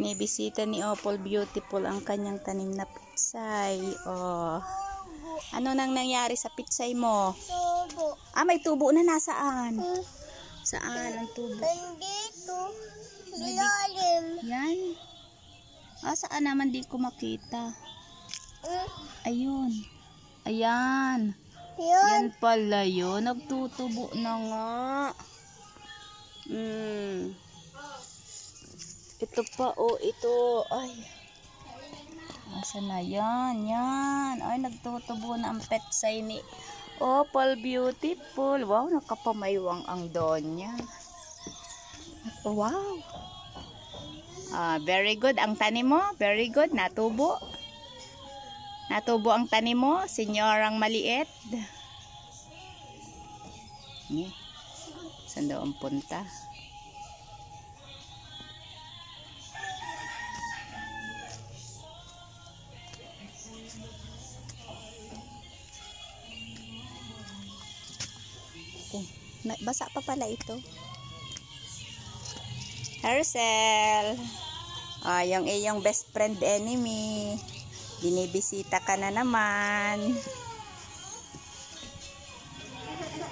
Binibisita ni Opal Beautiful ang kanyang tanim na pitsay. Oh. Ano nang nangyari sa pitsay mo? Tubo. Ah, may tubo na. Nasaan? Saan ang tubo? Nandito. Ilalim. Yan. Ah, saan naman di ko makita? Ayun. Ayan. Yan pala yun. Nagtutubo na nga. Ito pa, oh, ito. Ay. Nasaan na yan? Yan. Ay, nagtutubo na ang petsay ni Opal Beautiful. Wow, nakapamaywang ang donya. Wow. Very good. Ang tanim mo, very good. Natubo. Natubo ang tanim mo, senyorang maliit. Saan daw ang punta? Basa pa pala ito. Hercel. Yung iyong best friend enemy. Binibisita ka na naman.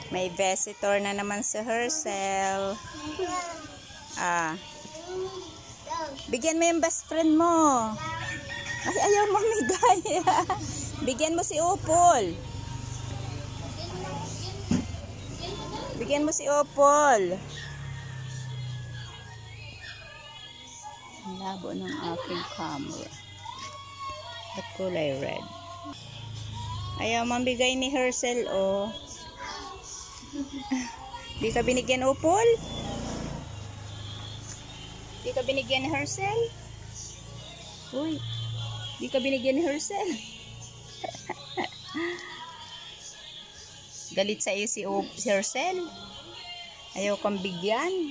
May visitor na naman si Hercel. Bigyan mo yung best friend mo. Ay, ayaw mamigay. Bigyan mo si Opal. Bigyan mo si Opal. Ang labo ng aking camera. At kulay red. Ayaw mambigay ni Hercel, oh. Di ka binigyan, Opal? Di ka binigyan ni Hercel? Uy, di ka binigyan ni Hercel? Galit sa iyo si Hercel? Ayaw kang bigyan?